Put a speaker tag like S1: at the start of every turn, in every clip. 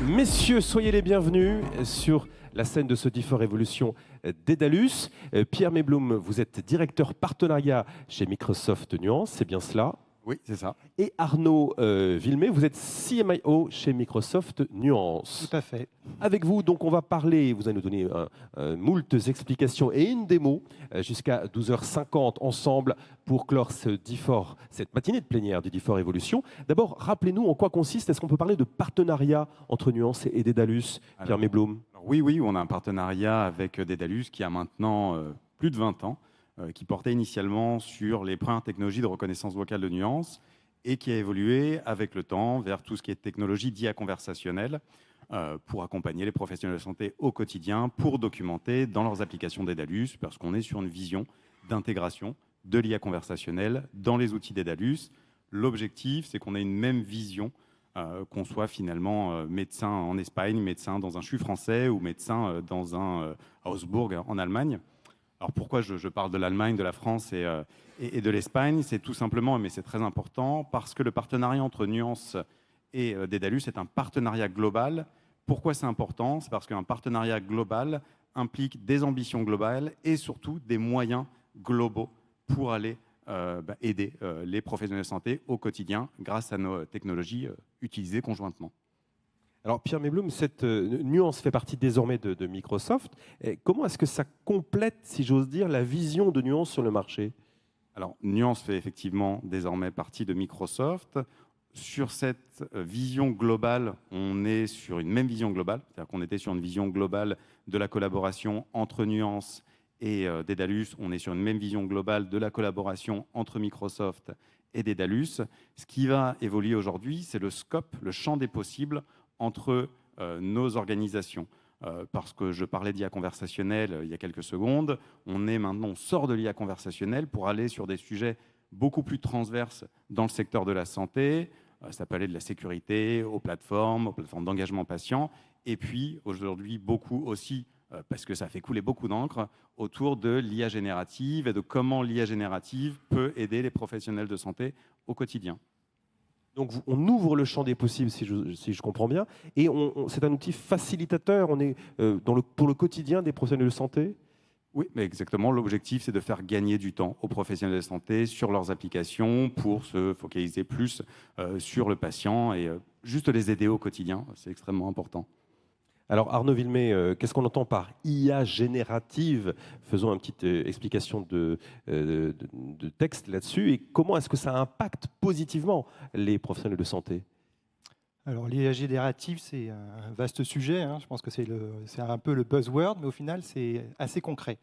S1: Messieurs, soyez les bienvenus sur la scène de ce Diffor Evolution Dédalus. Pierre Meybloom, vous êtes directeur partenariat chez Microsoft Nuance, c'est bien cela?
S2: Oui, c'est ça.
S1: Et Arnaud Villemé, vous êtes CMIO chez Microsoft Nuance.
S3: Tout à fait.
S1: Avec vous, donc, on va parler, vous allez nous donner moultes explications et une démo jusqu'à 12h50 ensemble pour clore ce Diffor, cette matinée de plénière du Diffor Evolution. D'abord, rappelez-nous en quoi consiste, est-ce qu'on peut parler de partenariat entre Nuance et Dédalus, Pierre Meybloom?
S2: Oui, on a un partenariat avec Dédalus qui a maintenant plus de 20 ans, qui portait initialement sur les premières technologies de reconnaissance vocale de Nuance et qui a évolué avec le temps vers tout ce qui est technologie d'IA conversationnelle pour accompagner les professionnels de santé au quotidien, pour documenter dans leurs applications Dédalus, parce qu'on est sur une vision d'intégration de l'IA conversationnelle dans les outils Dédalus. L'objectif, c'est qu'on ait une même vision, qu'on soit finalement médecin en Espagne, médecin dans un CHU français ou médecin dans un Augsburg en Allemagne. Alors pourquoi je parle de l'Allemagne, de la France et de l'Espagne? C'est tout simplement, mais c'est très important, parce que le partenariat entre Nuance et Dédalus est un partenariat global. Pourquoi c'est important? C'est parce qu'un partenariat global implique des ambitions globales et surtout des moyens globaux pour aller aider les professionnels de santé au quotidien grâce à nos technologies utilisées conjointement.
S1: Alors Pierre Meybloom, cette Nuance fait partie désormais de Microsoft. Et comment est-ce que ça complète, si j'ose dire, la vision de Nuance sur le marché?
S2: Alors Nuance fait effectivement désormais partie de Microsoft. Sur cette vision globale, on est sur une même vision globale, c'est-à-dire qu'on était sur une vision globale de la collaboration entre Nuance et Dédalus. On est sur une même vision globale de la collaboration entre Microsoft et Dédalus. Ce qui va évoluer aujourd'hui, c'est le scope, le champ des possibles entre nos organisations. Parce que je parlais d'IA conversationnelle il y a quelques secondes, on sort de l'IA conversationnelle pour aller sur des sujets beaucoup plus transverses dans le secteur de la santé. Ça peut aller de la sécurité aux plateformes d'engagement patient. Et puis aujourd'hui, beaucoup aussi, parce que ça fait couler beaucoup d'encre, autour de l'IA générative et de comment l'IA générative peut aider les professionnels de santé au quotidien.
S1: Donc on ouvre le champ des possibles, si je comprends bien, et c'est un outil facilitateur, on est pour le quotidien des professionnels de santé?
S2: Oui, mais exactement. L'objectif, c'est de faire gagner du temps aux professionnels de santé sur leurs applications pour se focaliser plus sur le patient et juste les aider au quotidien. C'est extrêmement important.
S1: Alors Arnaud Villemé, qu'est-ce qu'on entend par IA générative? Faisons une petite explication de texte là-dessus. Et comment est-ce que ça impacte positivement les professionnels de santé?
S3: Alors l'IA générative, c'est un vaste sujet. Je pense que c'est un peu le buzzword, mais au final, c'est assez concret.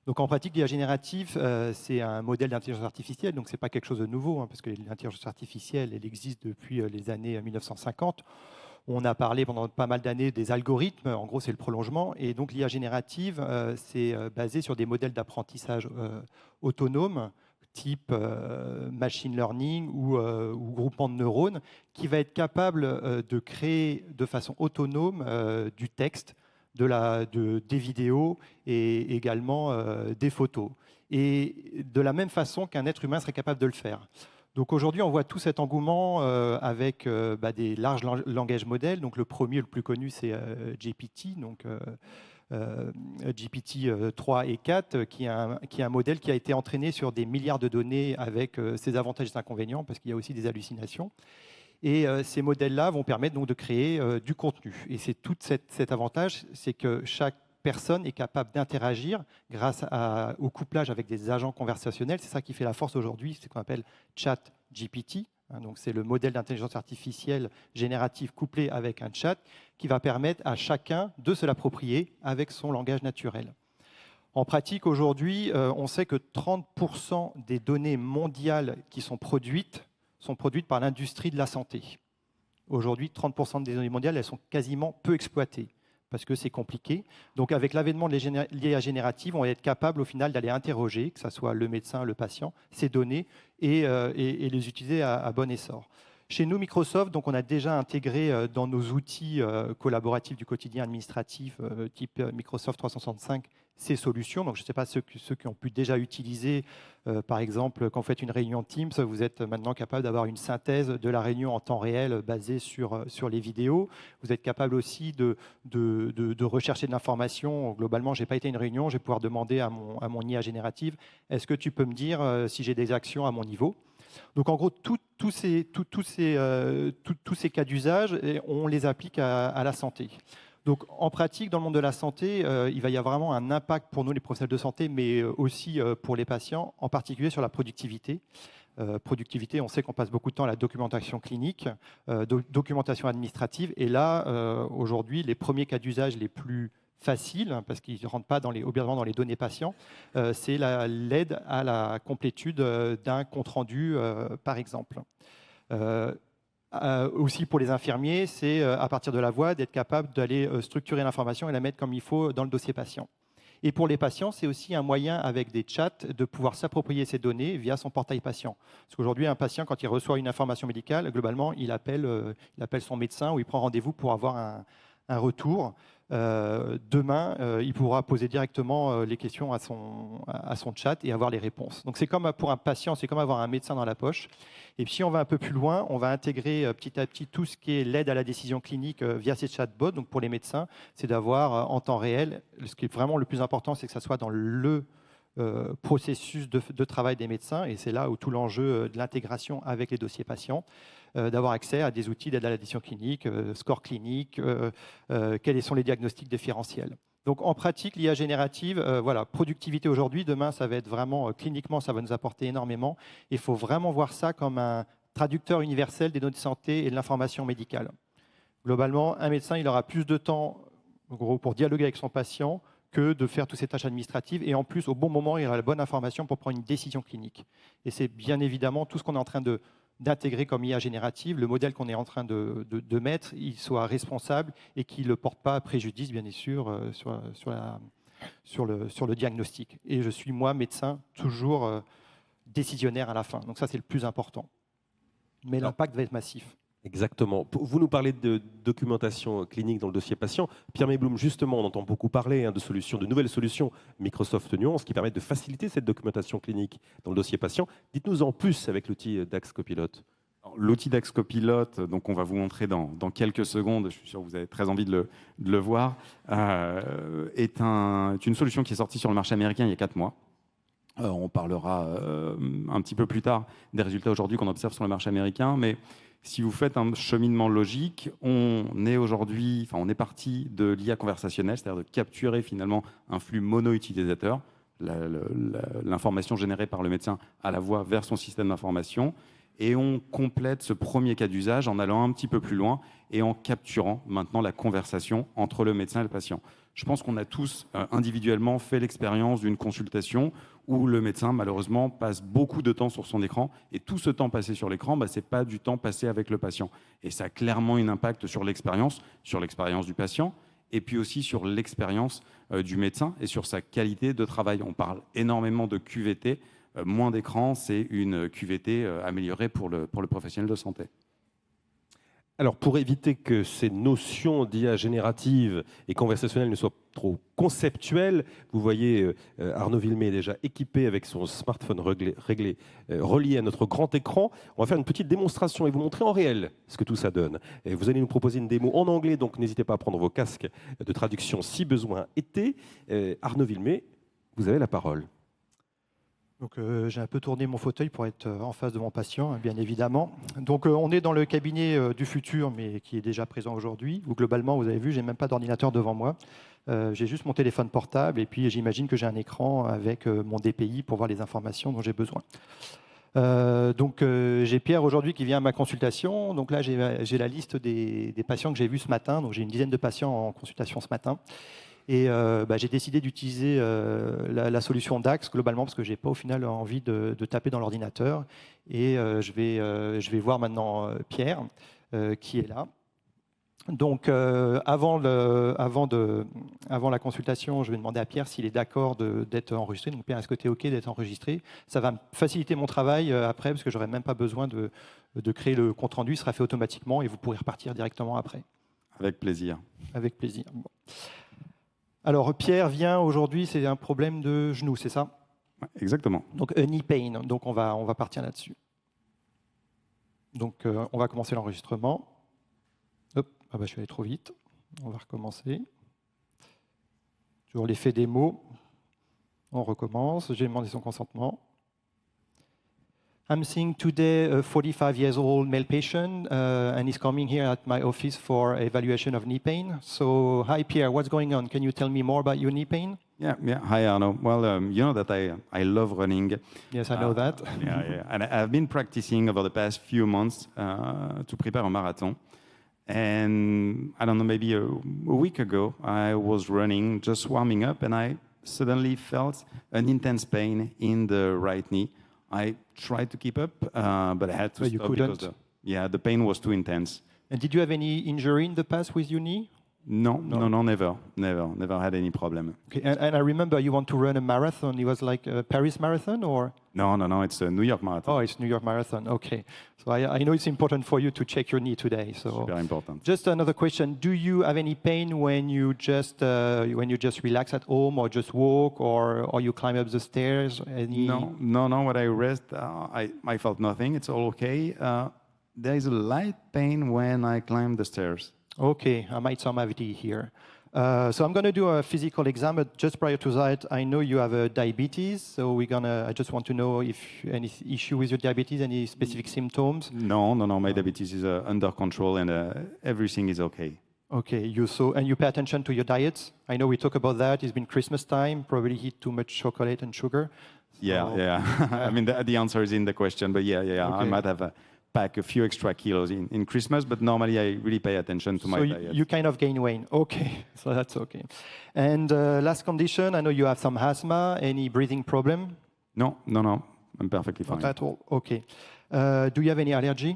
S3: Donc en pratique, l'IA générative, c'est un modèle d'intelligence artificielle, donc ce n'est pas quelque chose de nouveau, parce que l'intelligence artificielle, elle existe depuis les années 1950. On a parlé pendant pas mal d'années des algorithmes, en gros c'est le prolongement, et donc l'IA générative, c'est basé sur des modèles d'apprentissage autonomes, type machine learning ou groupement de neurones, qui va être capable de créer de façon autonome du texte, des vidéos et également des photos. Et de la même façon qu'un être humain serait capable de le faire. Donc aujourd'hui, on voit tout cet engouement avec des larges langages modèles. Donc le premier, le plus connu, c'est GPT, donc GPT 3 et 4, qui est un modèle qui a été entraîné sur des milliards de données avec ses avantages et ses inconvénients, parce qu'il y a aussi des hallucinations. Et ces modèles-là vont permettre donc de créer du contenu. Et c'est tout cet avantage, c'est que chaque personne est capable d'interagir grâce au couplage avec des agents conversationnels. C'est ça qui fait la force aujourd'hui, c'est ce qu'on appelle ChatGPT. Donc c'est le modèle d'intelligence artificielle générative couplé avec un chat qui va permettre à chacun de se l'approprier avec son langage naturel. En pratique, aujourd'hui, on sait que 30% des données mondiales qui sont produites par l'industrie de la santé. Aujourd'hui, 30% des données mondiales, elles sont quasiment peu exploitées, parce que c'est compliqué. Donc avec l'avènement de l'IA générative, on va être capable au final d'aller interroger, que ce soit le médecin, le patient, ces données et les utiliser à bon essor. Chez nous, Microsoft, donc, on a déjà intégré dans nos outils collaboratifs du quotidien administratif type Microsoft 365 ces solutions. Donc, je ne sais pas ceux qui ont pu déjà utiliser, par exemple, quand vous faites une réunion Teams, vous êtes maintenant capable d'avoir une synthèse de la réunion en temps réel basée sur les vidéos. Vous êtes capable aussi de rechercher de l'information. Globalement, je n'ai pas été à une réunion, je vais pouvoir demander à mon IA générative, est-ce que tu peux me dire si j'ai des actions à mon niveau? Donc en gros, tous ces cas d'usage, on les applique à la santé. Donc en pratique, dans le monde de la santé, il va y avoir vraiment un impact pour nous, les professionnels de santé, mais aussi pour les patients, en particulier sur la productivité. Productivité, on sait qu'on passe beaucoup de temps à la documentation clinique, documentation administrative. Et là, aujourd'hui, les premiers cas d'usage les plus faciles, parce qu'ils ne rentrent pas obligatoirement dans les données patients, c'est l'aide à la complétude d'un compte-rendu, par exemple. Aussi pour les infirmiers, c'est à partir de la voix d'être capable d'aller structurer l'information et la mettre comme il faut dans le dossier patient. Et pour les patients, c'est aussi un moyen avec des chats de pouvoir s'approprier ces données via son portail patient. Parce qu'aujourd'hui, un patient, quand il reçoit une information médicale, globalement, il appelle son médecin ou il prend rendez-vous pour avoir un retour. Demain, il pourra poser directement les questions à son chat et avoir les réponses. Donc c'est comme pour un patient, c'est comme avoir un médecin dans la poche. Et puis si on va un peu plus loin, on va intégrer petit à petit tout ce qui est l'aide à la décision clinique via ces chatbots. Donc pour les médecins, c'est d'avoir en temps réel, ce qui est vraiment le plus important, c'est que ça soit dans le processus de travail des médecins, et c'est là où tout l'enjeu de l'intégration avec les dossiers patients, d'avoir accès à des outils d'aide à la décision clinique, score clinique, quels sont les diagnostics différentiels. Donc en pratique, l'IA générative, voilà, productivité aujourd'hui, demain ça va être vraiment, cliniquement ça va nous apporter énormément. Il faut vraiment voir ça comme un traducteur universel des données de santé et de l'information médicale. Globalement, un médecin, il aura plus de temps en gros, pour dialoguer avec son patient que de faire toutes ces tâches administratives. Et en plus, au bon moment, il aura la bonne information pour prendre une décision clinique. Et c'est bien évidemment tout ce qu'on est en train d'intégrer comme IA générative, le modèle qu'on est en train de mettre, il soit responsable et qu'il ne porte pas préjudice, bien sûr, sur le diagnostic. Et je suis, moi, médecin, toujours décisionnaire à la fin. Donc ça, c'est le plus important. Mais l'impact va être massif.
S1: Exactement. Vous nous parlez de documentation clinique dans le dossier patient. Pierre Meybloem, justement, on entend beaucoup parler de nouvelles solutions Microsoft Nuance qui permettent de faciliter cette documentation clinique dans le dossier patient. Dites-nous en plus avec l'outil DAX Copilot.
S2: L'outil DAX Copilot, donc on va vous montrer dans quelques secondes, je suis sûr que vous avez très envie de le voir, est une solution qui est sortie sur le marché américain il y a 4 mois. On parlera un petit peu plus tard des résultats aujourd'hui qu'on observe sur le marché américain, mais si vous faites un cheminement logique, on est parti de l'IA conversationnelle, c'est-à-dire de capturer finalement un flux mono-utilisateur, l'information générée par le médecin à la voix vers son système d'information, et on complète ce premier cas d'usage en allant un petit peu plus loin et en capturant maintenant la conversation entre le médecin et le patient. Je pense qu'on a tous individuellement fait l'expérience d'une consultation où le médecin, malheureusement, passe beaucoup de temps sur son écran. Et tout ce temps passé sur l'écran, ce n'est pas du temps passé avec le patient. Et ça a clairement un impact sur l'expérience du patient, et puis aussi sur l'expérience du médecin et sur sa qualité de travail. On parle énormément de QVT. Moins d'écran, c'est une QVT améliorée pour le professionnel de santé.
S1: Alors, pour éviter que ces notions d'IA générative et conversationnelle ne soient trop conceptuelles, vous voyez Arnaud Villemé est déjà équipé avec son smartphone relié à notre grand écran. On va faire une petite démonstration et vous montrer en réel ce que tout ça donne. Et vous allez nous proposer une démo en anglais, donc n'hésitez pas à prendre vos casques de traduction si besoin était. Arnaud Villemé, vous avez la parole.
S3: Donc, j'ai un peu tourné mon fauteuil pour être en face de mon patient, bien évidemment. Donc, on est dans le cabinet du futur, mais qui est déjà présent aujourd'hui, où globalement, vous avez vu, je n'ai même pas d'ordinateur devant moi. J'ai juste mon téléphone portable et puis j'imagine que j'ai un écran avec mon DPI pour voir les informations dont j'ai besoin. Donc, j'ai Pierre aujourd'hui qui vient à ma consultation. Donc là, j'ai la liste des patients que j'ai vus ce matin. Donc, j'ai une dizaine de patients en consultation ce matin. Et j'ai décidé d'utiliser la solution DAX globalement parce que je n'ai pas au final envie de taper dans l'ordinateur. Et je vais voir maintenant Pierre qui est là. Donc avant la consultation, je vais demander à Pierre s'il est d'accord d'être enregistré. Donc Pierre, est-ce que tu es OK d'être enregistré? Ça va me faciliter mon travail après parce que je n'aurai même pas besoin de créer le compte-rendu. Il sera fait automatiquement et vous pourrez repartir directement après.
S2: Avec plaisir.
S3: Avec plaisir. Bon. Alors, Pierre vient aujourd'hui, c'est un problème de genou, c'est ça?
S2: Ouais, exactement.
S3: Donc, a knee pain. Donc, on va partir là-dessus. Donc, on va commencer l'enregistrement. Hop, ah bah, je suis allé trop vite. On va recommencer. Toujours l'effet démo. On recommence. J'ai demandé son consentement. I'm seeing today a 45 years old male patient, and he's coming here at my office for evaluation of knee pain. So, hi Pierre, what's going on? Can you tell me more about your knee pain?
S2: Yeah. Hi, Arno. Well, you know that I love running.
S3: Yes, I know that.
S2: Yeah. And I've been practicing over the past few months to prepare a marathon. And I don't know, maybe a week ago, I was running, just warming up, and I suddenly felt an intense pain in the right knee. I tried to keep up, but I had to
S3: But you
S2: stop
S3: couldn't?
S2: because the pain was too intense.
S3: And did you have any injury in the past with your knee?
S2: No, never had any problem.
S3: Okay, and I remember you want to run a marathon. It was like a Paris Marathon, or?
S2: No, it's a New York Marathon.
S3: Oh, it's New York Marathon. Okay. So I know it's important for you to check your knee today. So
S2: Very important.
S3: just another question: do you have any pain when you just relax at home, or just walk, or you climb up the stairs? Any?
S2: No. When I rest, I felt nothing. It's all okay. There is a light pain when I climb the stairs.
S3: Okay, I might some AVD here. So I'm going to do a physical exam, but just prior to that, I know you have diabetes. So I just want to know if any issue with your diabetes, any specific symptoms.
S2: No. My diabetes is under control and everything is okay.
S3: Okay, and you pay attention to your diets. I know we talk about that. It's been Christmas time. Probably eat too much chocolate and sugar.
S2: Yeah. I mean, the answer is in the question, but yeah.
S3: Okay.
S2: I might have pack a few extra kilos in Christmas, but normally I really pay attention to my diet.
S3: You kind of gain weight. Okay, so that's okay. And last condition, I know you have some asthma. Any breathing problem?
S2: No. I'm perfectly fine.
S3: Not at all. Okay. Do you have any allergy?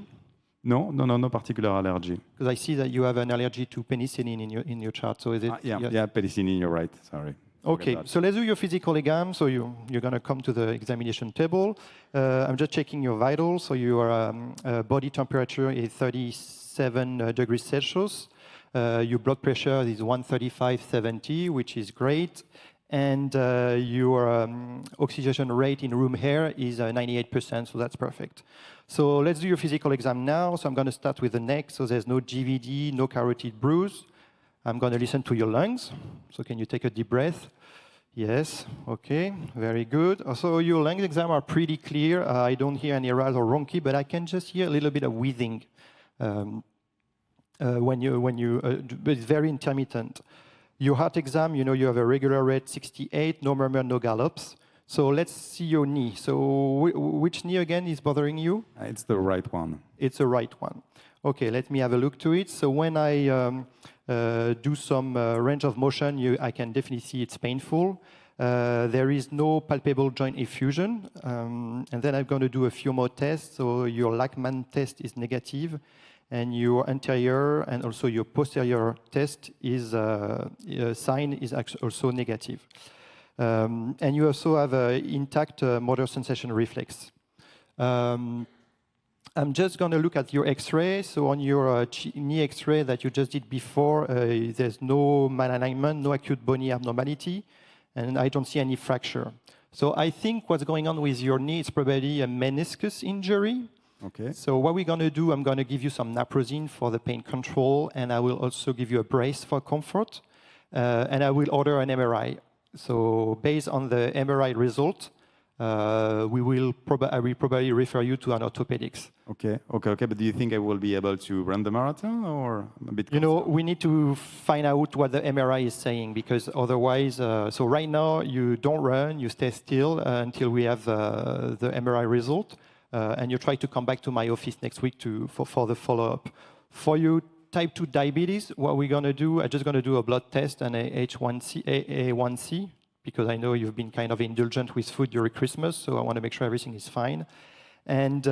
S2: No particular allergy.
S3: Because I see that you have an allergy to penicillin in your chart. So is it?
S2: Yeah, penicillin, you're right. Sorry.
S3: Okay, so let's do your physical exam. So you're going to come to the examination table. I'm just checking your vitals. So your body temperature is 37 degrees Celsius. Your blood pressure is 135/70, which is great. And your oxygenation rate in room air is 98%, so that's perfect. So let's do your physical exam now. So I'm going to start with the neck. So there's no GVD, no carotid bruise. I'm going to listen to your lungs. So can you take a deep breath? Yes. Okay. Very good. So your lung exam are pretty clear. I don't hear any rise or ronchi, but I can just hear a little bit of wheezing but it's very intermittent. Your heart exam, you have a regular rate 68, no murmur, no gallops. So let's see your knee. So which knee again is bothering you?
S2: It's the right one.
S3: It's the right one. Okay, let me have a look to it. So when I do some range of motion, I can definitely see it's painful. There is no palpable joint effusion. And then I'm going to do a few more tests. So your Lachman test is negative, and your anterior and also your posterior test is sign is also negative. And you also have an intact motor sensation reflex. I'm just going to look at your X-ray. So on your knee X-ray that you just did before, there's no malalignment, no acute bony abnormality, and I don't see any fracture. So I think what's going on with your knee is probably a meniscus injury.
S2: Okay.
S3: So what we're going to do, I'm going to give you some naproxen for the pain control, and I will also give you a brace for comfort, and I will order an MRI. So based on the MRI result, I will probably refer you to an orthopedics.
S2: Okay. But do you think I will be able to run the marathon, or a bit?
S3: We need to find out what the MRI is saying, because otherwise, so right now you don't run, you stay still until we have the MRI result, and you try to come back to my office next week for the follow-up. For you type 2 diabetes, what we're going to do, I'm just going to do a blood test and a A1C, because I know you've been kind of indulgent with food during Christmas, so I want to make sure everything is fine. And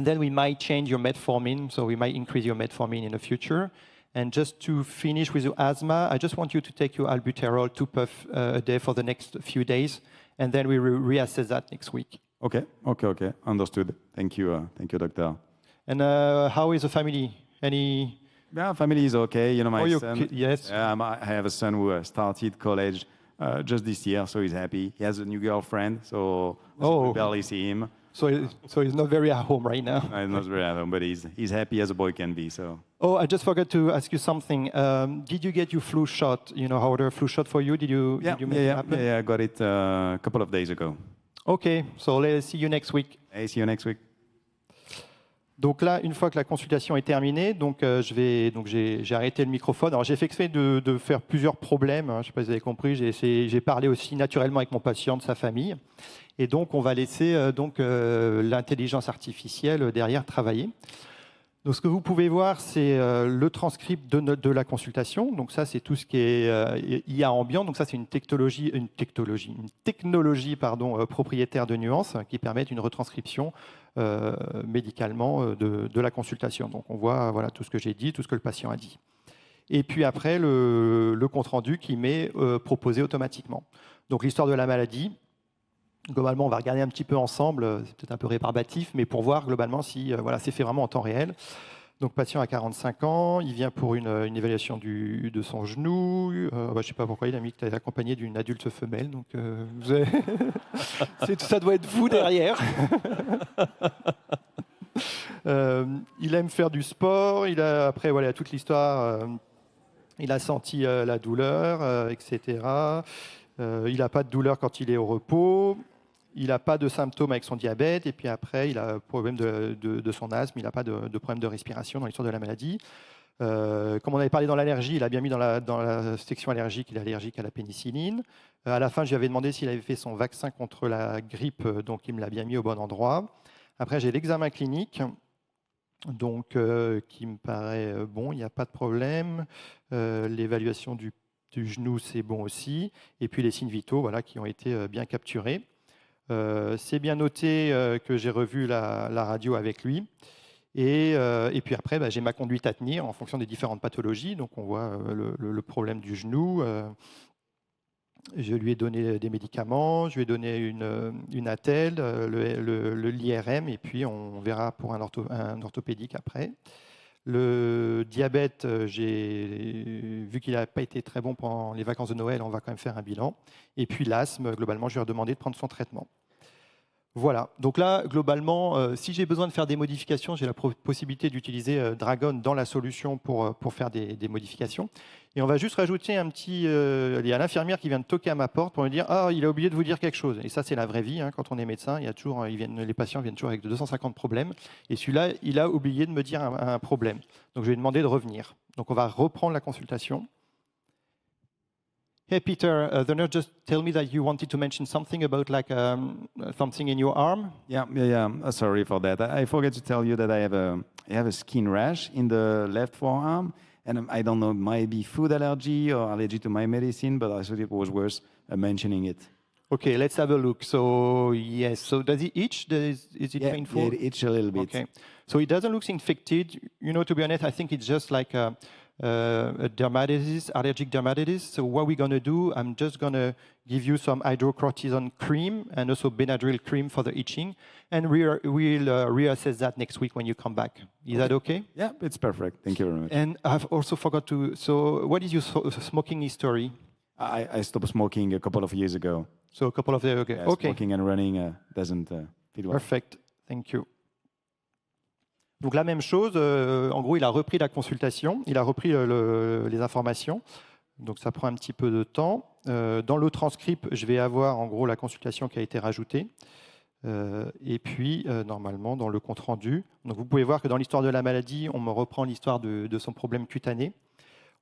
S3: then we might change your metformin, so we might increase your metformin in the future. And just to finish with your asthma, I just want you to take your albuterol 2 puffs a day for the next few days, and then we will reassess that next week.
S2: Okay. Understood. Thank you, doctor.
S3: And how is the family? Any
S2: Yeah, family is okay. You know, my
S3: your
S2: son.
S3: yes.
S2: I have a son who started college just this year, so he's happy. He has a new girlfriend, so we barely see him.
S3: So he's not very at home right now.
S2: I'm not very at home, but he's happy as a boy can be. So.
S3: Oh, I just forgot to ask you something. Did you get your flu shot? You know, how the flu shot for you? Did you make it happen?
S2: Yeah, I got it a couple of days ago.
S3: Okay, so let's see you next week.
S2: Hey, see you next week.
S3: Donc là, une fois que la consultation est terminée, j'ai arrêté le microphone. Alors j'ai fait exprès de faire plusieurs problèmes. Hein, je ne sais pas si vous avez compris. J'ai parlé aussi naturellement avec mon patient, de sa famille. Et donc on va laisser l'intelligence artificielle derrière travailler. Donc ce que vous pouvez voir, c'est le transcript de la consultation. Donc ça, c'est tout ce qui est IA ambiant. Donc ça, c'est une technologie propriétaire de Nuance qui permet une retranscription médicalement de la consultation. Donc on voit voilà, tout ce que j'ai dit, tout ce que le patient a dit. Et puis après, le compte-rendu qui m'est proposé automatiquement. Donc l'histoire de la maladie. Globalement, on va regarder un petit peu ensemble, c'est peut-être un peu rébarbatif, mais pour voir globalement si c'est fait vraiment en temps réel. Donc, patient à 45 ans, il vient pour une évaluation de son genou. Je ne sais pas pourquoi il a mis que tu es accompagné d'une adulte femelle. Donc, ça doit être vous derrière. Il aime faire du sport. Après, voilà, toute l'histoire. Il a senti la douleur, etc. Il n'a pas de douleur quand il est au repos. Il n'a pas de symptômes avec son diabète. Et puis après, il a un problème de son asthme. Il n'a pas de problème de respiration dans l'histoire de la maladie. Comme on avait parlé dans l'allergie, il a bien mis dans la section allergique, il est allergique à la pénicilline. À la fin, je lui avais demandé s'il avait fait son vaccin contre la grippe. Donc, il me l'a bien mis au bon endroit. Après, j'ai l'examen clinique. Donc, qui me paraît bon, il n'y a pas de problème. L'évaluation du genou, c'est bon aussi. Et puis les signes vitaux voilà, qui ont été bien capturés. C'est bien noté que j'ai revu la radio avec lui. Et puis après, j'ai ma conduite à tenir en fonction des différentes pathologies. Donc on voit le problème du genou. Je lui ai donné des médicaments, je lui ai donné une attelle, l'IRM, et puis on verra pour un orthopédique après. Le diabète, vu qu'il n'a pas été très bon pendant les vacances de Noël, on va quand même faire un bilan. Et puis l'asthme, globalement, je lui ai demandé de prendre son traitement. Voilà, donc là, globalement, si j'ai besoin de faire des modifications, j'ai la possibilité d'utiliser Dragon dans la solution pour faire des modifications. Et on va juste rajouter il y a l'infirmière qui vient de toquer à ma porte pour me dire « Ah, il a oublié de vous dire quelque chose ». Et ça, c'est la vraie vie. Hein, quand on est médecin, les patients viennent toujours avec 250 problèmes. Et celui-là, il a oublié de me dire un problème. Donc, je lui ai demandé de revenir. Donc, on va reprendre la consultation. Hey Peter, the nurse just told me that you wanted to mention something about something in your arm.
S2: Yeah. Sorry for that. I forgot to tell you that I have a skin rash in the left forearm, and I don't know, it might be food allergy or allergy to my medicine, but I thought it was worth mentioning it.
S3: Okay, let's have a look. So yes, so does it itch? Is it painful?
S2: Yeah, it itches a little bit.
S3: Okay, so it doesn't look infected. You know, to be honest, I think it's just like a dermatitis, allergic dermatitis. So what we're going to do, I'm just going to give you some hydrocortisone cream and also Benadryl cream for the itching. And we'll reassess that next week when you come back. Is that okay?
S2: Yeah, it's perfect. Thank you very much.
S3: And I've also forgot so what is your smoking history?
S2: I stopped smoking a couple of years ago.
S3: So a couple of years ago.
S2: Yeah,
S3: okay.
S2: Smoking and running doesn't fit well.
S3: Perfect. Thank you. Donc la même chose, en gros, il a repris la consultation, il a repris les informations, donc ça prend un petit peu de temps. Dans le transcript, je vais avoir en gros la consultation qui a été rajoutée, et puis normalement dans le compte-rendu. Donc vous pouvez voir que dans l'histoire de la maladie, on me reprend l'histoire de son problème cutané.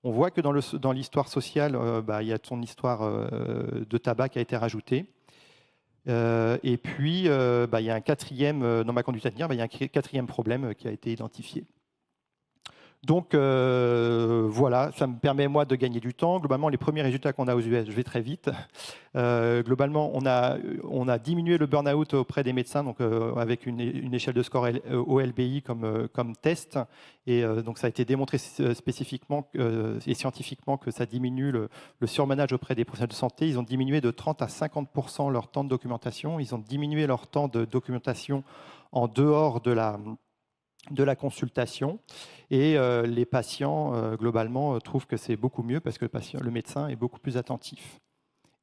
S3: On voit que dans l'histoire sociale, il y a son histoire de tabac qui a été rajoutée. Et puis, il y a un quatrième, dans ma conduite à tenir, il y a un quatrième problème qui a été identifié. Donc, voilà, ça me permet, moi, de gagner du temps. Globalement, les premiers résultats qu'on a aux US, je vais très vite. Globalement, on a diminué le burn-out auprès des médecins, donc, avec une échelle de score OLBI comme test. Et donc, ça a été démontré spécifiquement et scientifiquement que ça diminue le surmenage auprès des professionnels de santé. Ils ont diminué de 30 à 50% leur temps de documentation. Ils ont diminué leur temps de documentation en dehors de de la consultation. Et les patients, globalement, trouvent que c'est beaucoup mieux parce que le médecin est beaucoup plus attentif.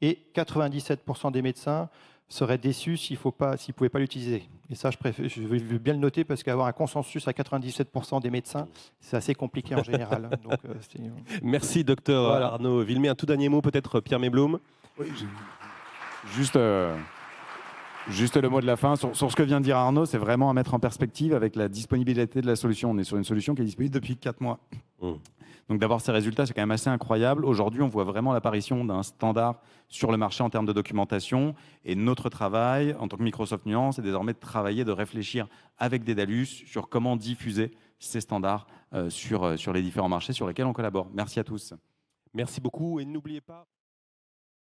S3: Et 97% des médecins seraient déçus s'ils ne pouvaient pas l'utiliser. Et ça, je veux bien le noter parce qu'avoir un consensus à 97% des médecins, c'est assez compliqué en général. Donc,
S1: Merci, docteur
S3: Voilà.
S1: Arnaud Villemet. Un tout dernier mot, peut-être, Pierre Meyblom.
S2: Oui, juste le mot de la fin sur ce que vient de dire Arnaud, c'est vraiment à mettre en perspective avec la disponibilité de la solution. On est sur une solution qui est disponible depuis 4 mois. Donc d'avoir ces résultats, c'est quand même assez incroyable. Aujourd'hui, on voit vraiment l'apparition d'un standard sur le marché en termes de documentation. Et notre travail, en tant que Microsoft Nuance, c'est désormais de travailler, de réfléchir avec Dédalus sur comment diffuser ces standards sur les différents marchés sur lesquels on collabore. Merci à tous.
S1: Merci beaucoup et n'oubliez pas...